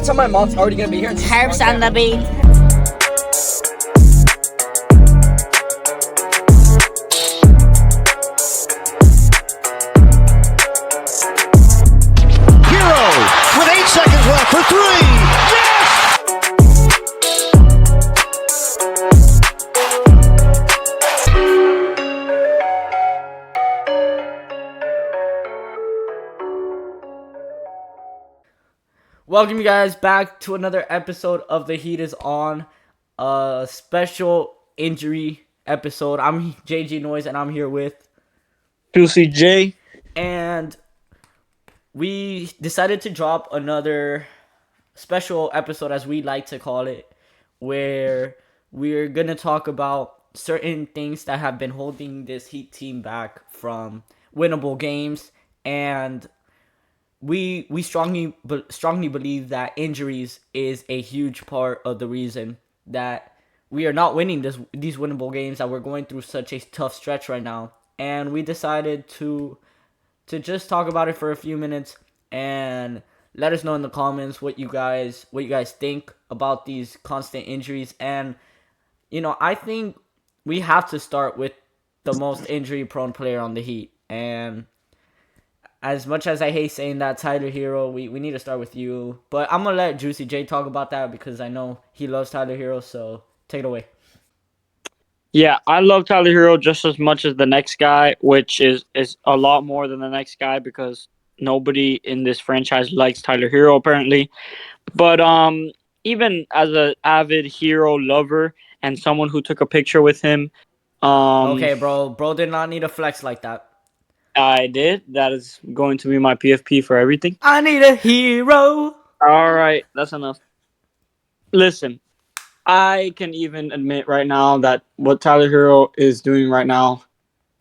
I'll tell my mom's already gonna be here. Herbs on the beat. Hero with 8 seconds left for three. Yes! Welcome you guys back to another episode of The Heat is On, a special injury episode. I'm JG Noise and I'm here with, Juicy J. and we decided to drop another special episode, as we like to call it, where we're gonna talk about certain things that have been holding this Heat team back from winnable games, and we strongly believe that injuries is a huge part of the reason that we are not winning these winnable games, that we're going through such a tough stretch right now. And we decided to just talk about it for a few minutes and let us know in the comments what you guys think about these constant injuries. And I think we have to start with the most injury prone player on the Heat. And as much as I hate saying that, Tyler Hero, we need to start with you. But I'm going to let Juicy J talk about that because I know he loves Tyler Hero, so take it away. Yeah, I love Tyler Hero just as much as the next guy, which is a lot more than the next guy because nobody in this franchise likes Tyler Hero apparently. But even as an avid Hero lover and someone who took a picture with him, Okay, bro did not need a flex like that. I did. That is going to be my PFP for everything. I need a hero. All right, that's enough. Listen, I can even admit right now that what Tyler Hero is doing right now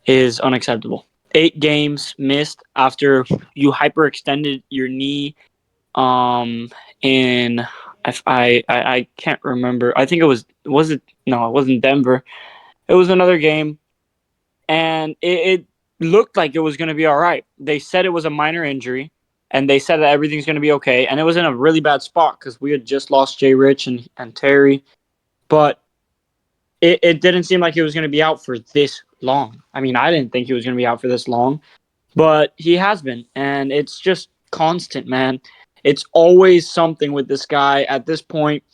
is unacceptable. 8 games missed after you hyperextended your knee. In I can't remember. I think it wasn't Denver. It was another game, and it looked like it was going to be all right. They said it was a minor injury, and they said that everything's going to be okay. And it was in a really bad spot because we had just lost Jay Rich and Terry. But it didn't seem like he was going to be out for this long. I mean, I didn't think he was going to be out for this long, but he has been. And it's just constant, man. It's always something with this guy. At this point,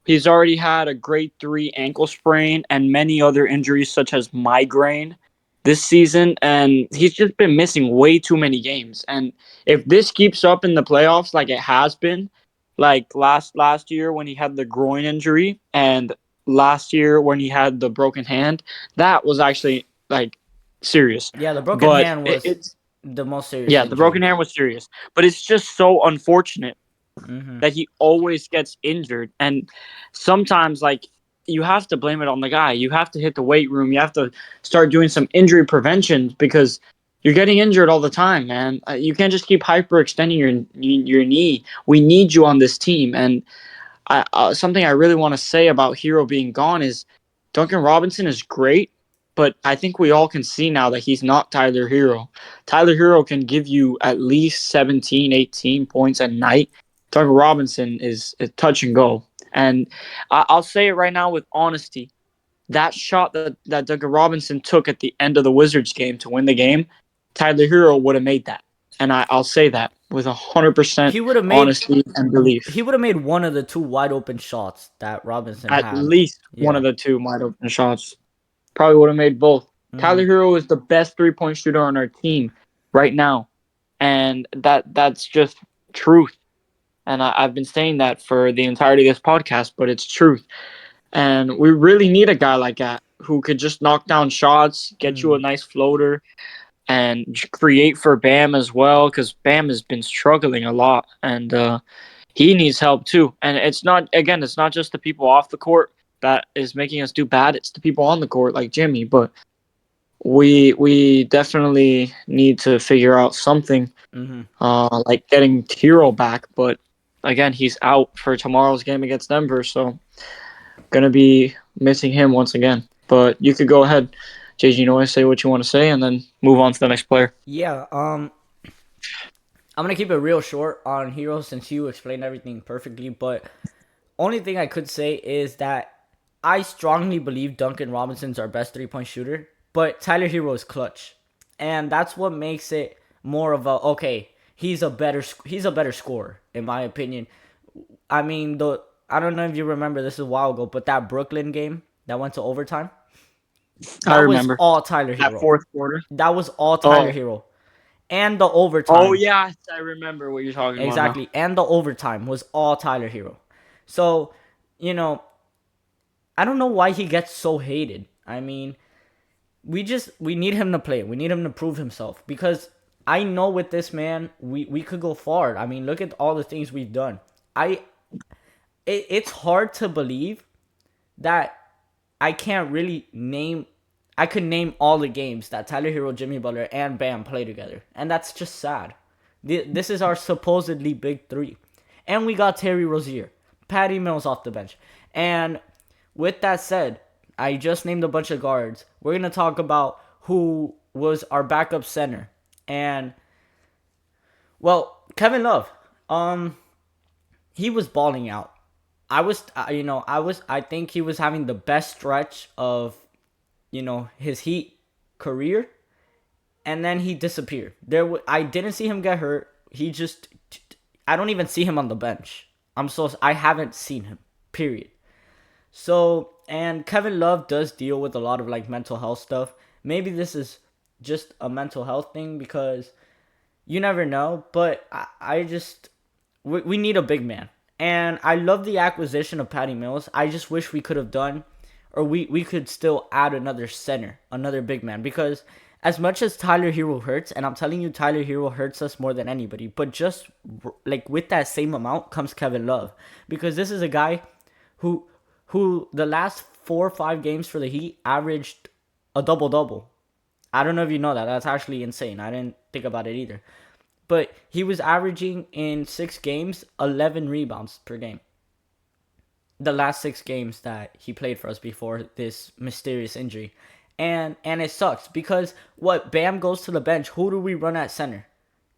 he's already had a grade 3 ankle sprain and many other injuries such as migraine this season. And he's just been missing way too many games. And if this keeps up in the playoffs like it has been, like last year when he had the groin injury and last year when he had the broken hand, that was actually like serious. Yeah, the broken hand was it's the most serious. yeah, injury. the broken hand was serious, but it's just so unfortunate that he always gets injured. And sometimes, like, you have to blame it on the guy. You have to hit the weight room. You have to start doing some injury prevention because you're getting injured all the time, man. You can't just keep hyperextending your knee. We need you on this team. And something I really want to say about Hero being gone is Duncan Robinson is great, but I think we all can see now that he's not Tyler Hero. Tyler Hero can give you at least 17, 18 points a night. Duncan Robinson is touch and go. And I'll say it right now with honesty. That shot that Duncan Robinson took at the end of the Wizards game to win the game, Tyler Hero would have made that. And I'll say that with 100% honesty and belief. He would have made one of the 2 wide open shots that Robinson had. At least one of the 2 wide open shots. Probably would have made both. Tyler Hero is the best 3-point shooter on our team right now. And that's just truth. And I've been saying that for the entirety of this podcast, but it's truth. And we really need a guy like that who could just knock down shots, get you a nice floater, and create for Bam as well, because Bam has been struggling a lot, and he needs help too. And it's not just the people off the court that is making us do bad. It's the people on the court like Jimmy. But we definitely need to figure out something, like getting Hero back. But again, he's out for tomorrow's game against Denver, so gonna be missing him once again. But you could go ahead, JG Noise, say what you want to say, and then move on to the next player. Yeah, I'm gonna keep it real short on Hero since you explained everything perfectly. But only thing I could say is that I strongly believe Duncan Robinson's our best 3-point shooter, but Tyler Hero is clutch, and that's what makes it more of a okay. He's a better scorer in my opinion. I mean, I don't know if you remember, this is a while ago, but that Brooklyn game that went to overtime, I that was remember all Tyler that Hero. fourth quarter. That was all Tyler Oh, Hero, and the oh overtime. yeah, I remember what you're talking about now. Exactly. And the overtime was all Tyler Hero. So, you know, I don't know why he gets so hated. I mean, we need him to play. We need him to prove himself because I know with this man we could go far. I mean, look at all the things we've done. It's hard to believe that I can't really name I could name all the games that Tyler Hero, Jimmy Butler, and Bam play together. And that's just sad. This is our supposedly big three. And we got Terry Rozier, Patty Mills off the bench. And with that said, I just named a bunch of guards. We're going to talk about who was our backup center. And, well, Kevin Love. He was balling out. I think he was having the best stretch of, his Heat career, and then he disappeared. I didn't see him get hurt. I don't even see him on the bench. I haven't seen him. Period. So, and Kevin Love does deal with a lot of like mental health stuff. Maybe this is just a mental health thing because you never know. But I just we need a big man, and I love the acquisition of Patty Mills. I just wish we could have done, or we could still add another center, another big man, because as much as Tyler Hero hurts, and I'm telling you, Tyler Hero hurts us more than anybody, but just like with that same amount comes Kevin Love, because this is a guy who the last 4 or 5 games for the Heat averaged a double double. I don't know if you know that. That's actually insane. I didn't think about it either. But he was averaging in 6 games 11 rebounds per game. The last 6 games that he played for us before this mysterious injury. And it sucks because what Bam goes to the bench, who do we run at center?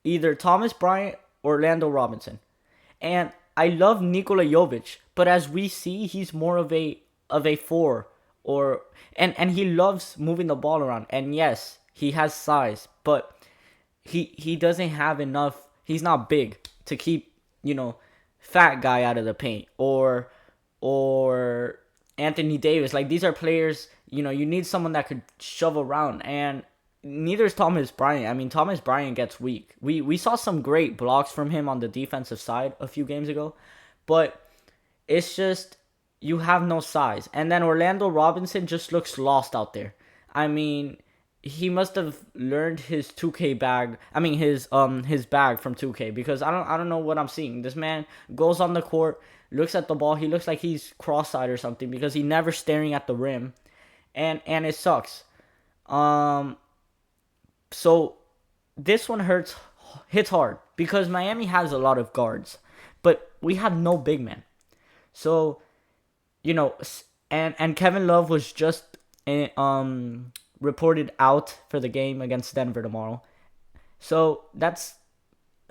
Either Thomas Bryant or Orlando Robinson. And I love Nikola Jovic, but as we see, he's more of a four, or and he loves moving the ball around. And yes, he has size, but he doesn't have enough. He's not big to keep, fat guy out of the paint, or Anthony Davis. Like, these are players, you need someone that could shove around, and neither is Thomas Bryant. I mean, Thomas Bryant gets weak. We saw some great blocks from him on the defensive side a few games ago, but it's just you have no size. And then Orlando Robinson just looks lost out there. I mean, he must have learned his 2K bag. I mean his bag from 2K, because I don't know what I'm seeing. This man goes on the court, looks at the ball. He looks like he's cross-eyed or something because he's never staring at the rim, and it sucks. Um, so this one hits hard because Miami has a lot of guards, but we have no big men. So, and Kevin Love was just reported out for the game against Denver tomorrow. So that's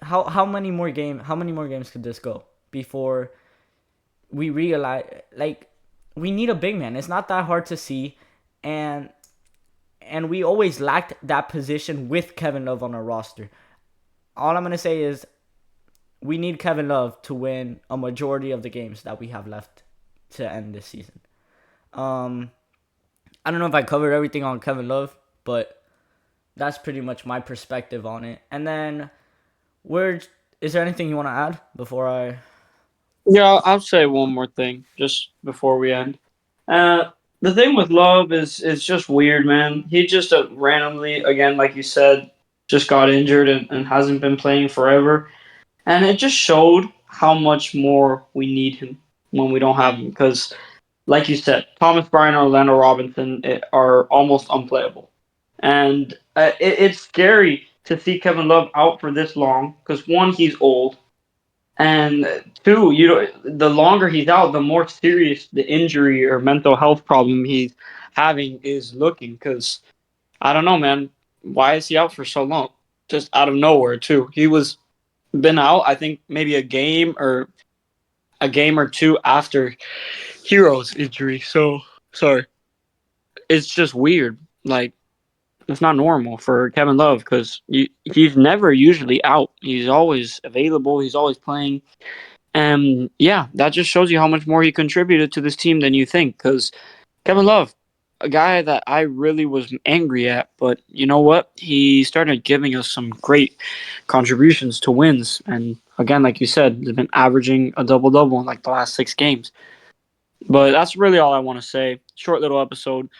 how many more games could this go before we realize, like, we need a big man. It's not that hard to see, and we always lacked that position with Kevin Love on our roster. All I'm gonna say is we need Kevin Love to win a majority of the games that we have left to end this season. Um, I don't know if I covered everything on Kevin Love, but that's pretty much my perspective on it. And then, where is there anything you want to add before I? Yeah, I'll say one more thing just before we end. The thing with Love is just weird, man. He just randomly, again, like you said, just got injured and hasn't been playing forever. And it just showed how much more we need him when we don't have him. Because, like you said, Thomas Bryant and Orlando Robinson are almost unplayable. And it's scary to see Kevin Love out for this long. Because, one, he's old. And two, the longer he's out, the more serious the injury or mental health problem he's having is looking. Because I don't know, man, why is he out for so long? Just out of nowhere, too. He was been out. I think maybe a game or two after Hero's injury. So sorry, it's just weird. Like it's not normal for Kevin Love because he's never usually out. He's always available. He's always playing. And yeah, that just shows you how much more he contributed to this team than you think. Because Kevin Love, a guy that I really was angry at, but you know what? He started giving us some great contributions to wins. And again, like you said, he's been averaging a double double in like the last 6 games. But that's really all I want to say. Short little episode.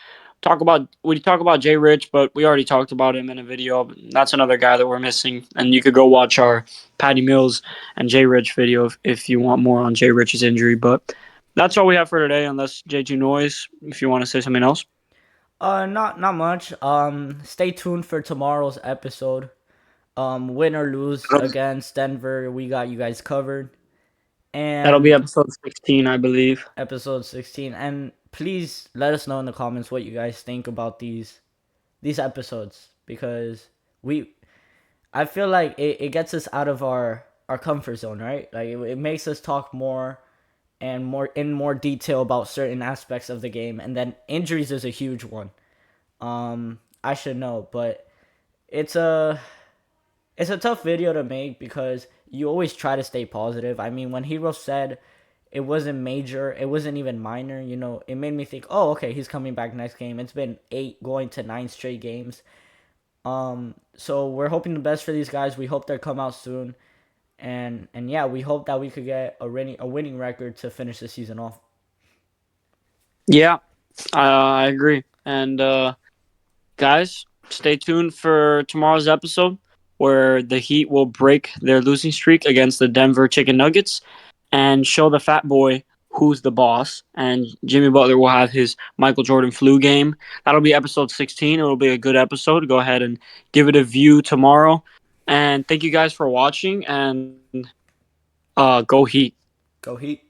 We talk about Jay Rich, but we already talked about him in a video. That's another guy that we're missing, and you could go watch our Patty Mills and Jay Rich video if you want more on Jay Rich's injury. But that's all we have for today, unless J2 Noise, if you want to say something else. Not much. Stay tuned for tomorrow's episode. Win or lose against Denver, we got you guys covered. And That'll be episode 16, I believe. episode 16. And please let us know in the comments what you guys think about these episodes, because I feel like it gets us out of our comfort zone, right? Like it makes us talk more and more detail about certain aspects of the game, and then injuries is a huge one. I should know, but it's a tough video to make because you always try to stay positive. I mean, when Hero said it wasn't major, it wasn't even minor, it made me think, oh, okay, he's coming back next game. It's been 8 going to 9 straight games. So we're hoping the best for these guys. We hope they come out soon. And yeah, we hope that we could get a winning record to finish the season off. Yeah, I agree. And guys, stay tuned for tomorrow's episode where the Heat will break their losing streak against the Denver Chicken Nuggets and show the fat boy who's the boss. And Jimmy Butler will have his Michael Jordan flu game. That'll be episode 16. It'll be a good episode. Go ahead and give it a view tomorrow. And thank you guys for watching. And go Heat. Go Heat.